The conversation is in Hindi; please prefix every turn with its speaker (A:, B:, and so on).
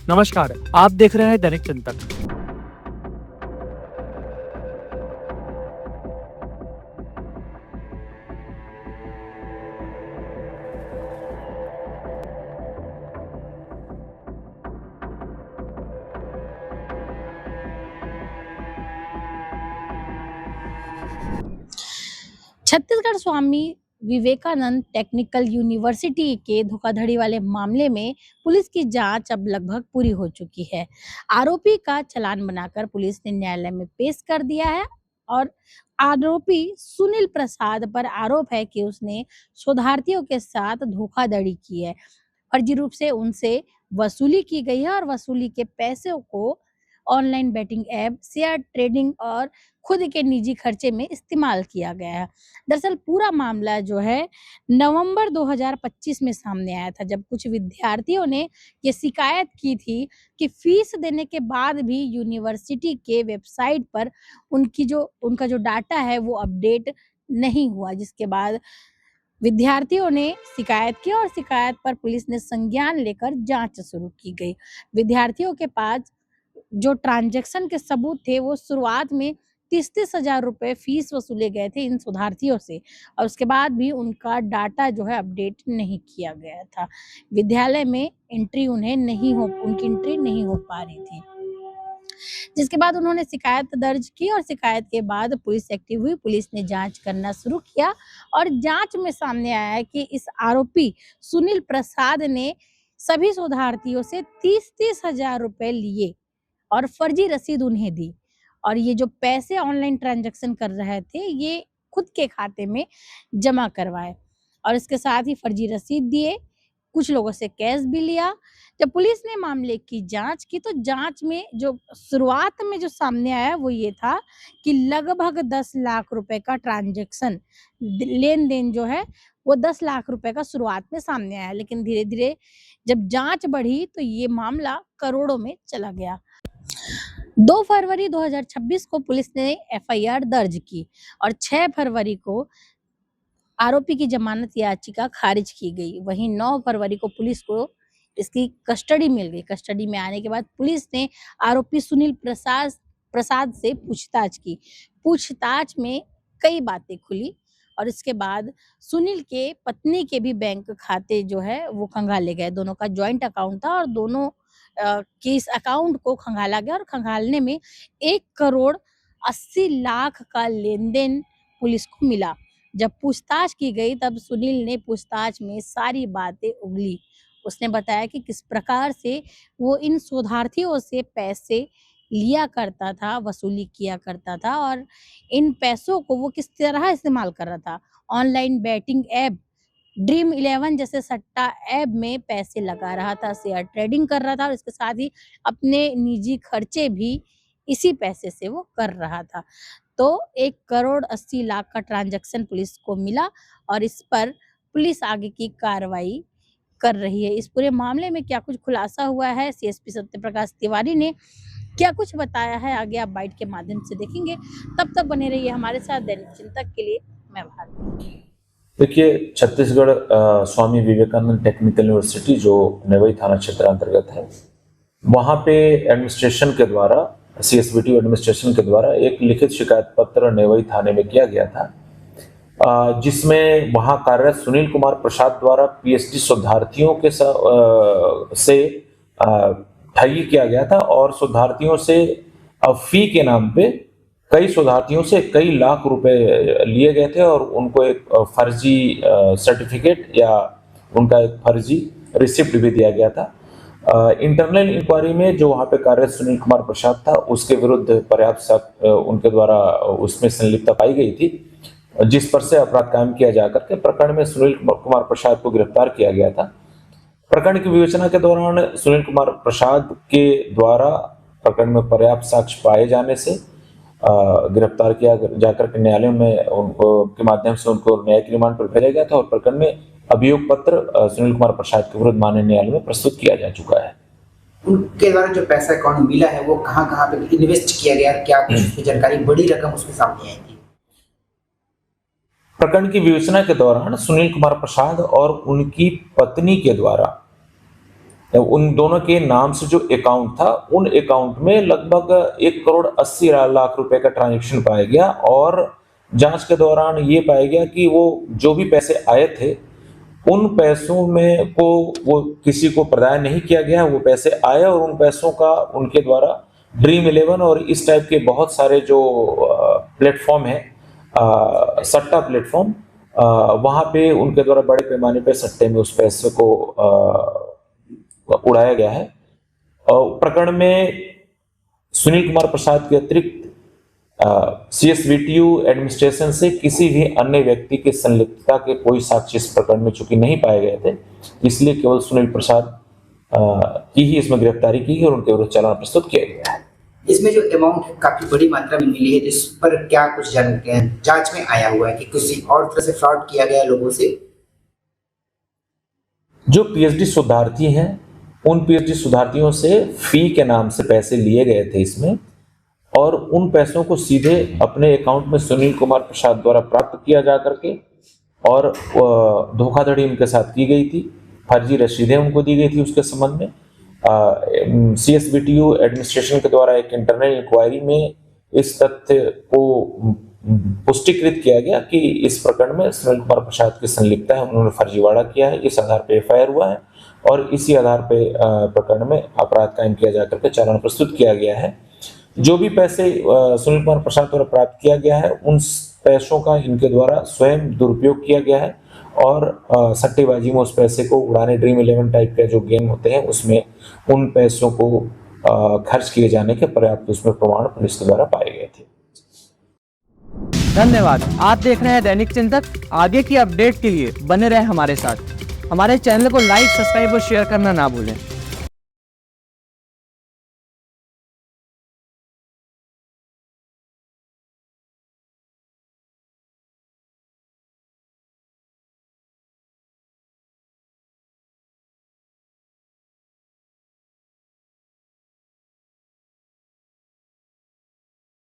A: नमस्कार, आप देख रहे हैं दैनिक चिंतन।
B: छत्तीसगढ़ स्वामी विवेकानंद टेक्निकल यूनिवर्सिटी के धोखाधड़ी वाले मामले में पुलिस की जांच अब लगभग पूरी हो चुकी है। आरोपी का चालान बनाकर पुलिस ने न्यायालय में पेश कर दिया है और आरोपी सुनील प्रसाद पर आरोप है कि उसने शोधार्थियों के साथ धोखाधड़ी की है। फर्जी रूप से उनसे वसूली की गई है और वसूली के पैसों को online betting app, share trading और खुद के निजी खर्चे में इस्तेमाल किया गया है। दरअसल पूरा मामला जो है नवंबर 2025 में सामने आया था, जब कुछ विद्यार्थियों ने ये शिकायत की थी कि फीस देने के बाद भी यूनिवर्सिटी के वेबसाइट पर उनका जो डाटा है वो अपडेट नहीं हुआ, जिसके बाद विद्यार्थियों ने शिकायत की और शिकायत पर पुलिस ने संज्ञान लेकर जांच शुरू की गई। विद्यार्थियों के पास जो ट्रांजैक्शन के सबूत थे वो शुरुआत में 30-30 हजार रुपए फीस वसूले गए थे इन शोधार्थियों से और उसके बाद भी उनका डाटा जो है अपडेट नहीं किया गया था। विद्यालय में उनकी एंट्री नहीं हो पा रही थी, जिसके बाद उन्होंने शिकायत दर्ज की और शिकायत के बाद पुलिस एक्टिव हुई। पुलिस ने जांच करना शुरू किया और जांच में सामने आया है कि इस आरोपी सुनील प्रसाद ने सभी शोधार्थियों से 30-30 हजार रुपए लिए और फर्जी रसीद उन्हें दी और ये जो पैसे ऑनलाइन ट्रांजैक्शन कर रहे थे ये खुद के खाते में जमा करवाए और इसके साथ ही फर्जी रसीद दिए, कुछ लोगों से कैश भी लिया। जब पुलिस ने मामले की जांच की तो जांच में जो शुरुआत में जो सामने आया वो ये था कि लगभग 10 लाख रुपए का ट्रांजैक्शन लेन देन जो है वो 10 लाख रुपए का शुरुआत में सामने आया, लेकिन धीरे धीरे जब जांच बढ़ी तो ये मामला करोड़ों में चला गया। 2 फरवरी 2026 को पुलिस ने एफआईआर दर्ज की और 6 फरवरी को आरोपी की जमानत याचिका खारिज की गई। वहीं 9 फरवरी को पुलिस को इसकी कस्टडी मिल गई। कस्टडी में आने के बाद पुलिस ने आरोपी सुनील प्रसाद से पूछताछ की। पूछताछ में कई बातें खुली और इसके बाद सुनील के पत्नी के भी बैंक खाते जो है वो खंगाले गए। दोनों का जॉइंट अकाउंट था और दोनों के इस अकाउंट को खंगाला गया और खंगालने में 1 करोड़ 80 लाख का लेन-देन पुलिस को मिला। जब पूछताछ की गई तब सुनील ने पूछताछ में सारी बातें उगली। उसने बताया कि किस प्रकार से वो इन शोधार्थियों से पैसे लिया करता था, वसूली किया करता था और इन पैसों को वो किस तरह इस्तेमाल कर रहा था। ऑनलाइन बेटिंग ऐप ड्रीम 11 जैसे सट्टा ऐप में पैसे लगा रहा था, शेयर ट्रेडिंग कर रहा था और इसके साथ ही अपने निजी खर्चे भी इसी पैसे से वो कर रहा था। तो 1 करोड़ 80 लाख का ट्रांजैक्शन पुलिस को मिला और इस पर पुलिस आगे की कार्रवाई कर रही है। इस पूरे मामले में क्या कुछ खुलासा हुआ है, सीएसपी सत्यप्रकाश तिवारी ने क्या कुछ बताया है, आगे आप बाइट के माध्यम से देखेंगे। तब तक बने रहिए हमारे साथ। दैनिक चिंतक के लिए मैं भारती।
C: देखिए, छत्तीसगढ़ स्वामी विवेकानंद टेक्निकल यूनिवर्सिटी जो नेवई थाना क्षेत्र अंतर्गत है, वहाँ पे एडमिनिस्ट्रेशन के द्वारा सीएसबीटी एडमिनिस्ट्रेशन के द्वारा एक लिखित शिकायत पत्र नेवई थाने में किया गया था, जिसमें वहाँ कार्यरत सुनील कुमार प्रसाद द्वारा पीएचडी शोधार्थियों के से ठगी किया गया था और शोधार्थियों से फी के नाम पे कई शोधार्थियों से कई लाख रुपए लिए गए थे और उनको एक फर्जी सर्टिफिकेट या उनका एक फर्जी रिसिप्ट भी दिया गया था। इंटरनल इंक्वायरी में जो वहाँ पे कार्यरत सुनील कुमार प्रसाद था उसके विरुद्ध पर्याप्त उनके द्वारा उसमें संलिप्तता पाई गई थी, जिस पर से अपराध कायम किया जाकर के प्रकरण में सुनील कुमार प्रसाद को गिरफ्तार किया गया था। प्रकरण की विवेचना के दौरान सुनील कुमार प्रसाद के द्वारा प्रकरण में पर्याप्त साक्ष्य पाए जाने से गिरफ्तार किया जाकर के न्यायालय में उनको के माध्यम से उनको न्यायिक रिमांड पर भेजा गया था और प्रकरण में अभियोग पत्र सुनील कुमार प्रसाद के विरुद्ध माननीय न्यायालय में प्रस्तुत किया जा चुका है।
D: उनके द्वारा जो पैसा अकाउंट मिला है वो कहाँ पे इन्वेस्ट किया गया, क्या कुछ जानकारी, बड़ी रकम उसके सामने आएगी?
C: प्रकरण की विवेचना के दौरान सुनील कुमार प्रसाद और उनकी पत्नी के द्वारा उन दोनों के नाम से जो अकाउंट था, उन अकाउंट में लगभग 1,80,00,000 रुपए का ट्रांजैक्शन पाया गया और जांच के दौरान ये पाया गया कि वो जो भी पैसे आए थे उन पैसों में को वो किसी को प्रदान नहीं किया गया। वो पैसे आए और उन पैसों का उनके द्वारा ड्रीम 11 और इस टाइप के बहुत सारे जो प्लेटफॉर्म है, सट्टा प्लेटफॉर्म, वहाँ पे उनके द्वारा बड़े पैमाने पे सट्टे में उस पैसे को उड़ाया गया है। प्रकरण में सुनील कुमार प्रसाद के अतिरिक्त CSVTU एडमिनिस्ट्रेशन से किसी भी अन्य व्यक्ति की संलिप्तता के कोई साक्ष्य इस प्रकरण में चूंकि नहीं पाए गए थे, इसलिए केवल सुनील प्रसाद की ही इसमें गिरफ्तारी की है और उनके विरुद्ध चालान प्रस्तुत किया गया है।
D: इसमें जो अमाउंट काफी बड़ी मात्रा में मिली है, जिस पर क्या कुछ जांच में आया हुआ है कि किसी और तरह से फ्रॉड किया गया लोगों से?
C: जो PhD शोधार्थी हैं, उन PhD शोधार्थियों से फी के नाम से पैसे लिए गए थे इसमें, और उन पैसों को सीधे अपने अकाउंट में सुनील कुमार प्रसाद द्वारा प्राप्त किया जा करके और धोखाधड़ी उनके साथ की गई थी, फर्जी रसीदें उनको दी गई थी। उसके संबंध में CSVTU एडमिनिस्ट्रेशन के द्वारा एक इंटरनल इंक्वायरी में इस तथ्य को पुष्टिकृत किया गया कि इस प्रकरण में सुनील कुमार प्रसाद की संलिप्तता है, उन्होंने फर्जीवाड़ा किया है। इस आधार पर FIR हुआ है और इसी आधार पर प्रकरण में अपराध कायम किया जा करके चालान प्रस्तुत किया गया है। जो भी पैसे सुनील कुमार प्रसाद द्वारा प्राप्त किया गया है, उन पैसों का इनके द्वारा स्वयं दुरुपयोग किया गया है और सट्टेबाजी में उस पैसे को उड़ाने, ड्रीम 11 टाइप के जो गेम होते हैं उसमें उन पैसों को खर्च किए जाने के पर्याप्त उसमें प्रमाण पुलिस के द्वारा पाए गए थे।
E: धन्यवाद। आप देख रहे हैं दैनिक चिंतक। आगे की अपडेट के लिए बने रहे हमारे साथ। हमारे चैनल को लाइक, सब्सक्राइब और शेयर करना ना भूलें।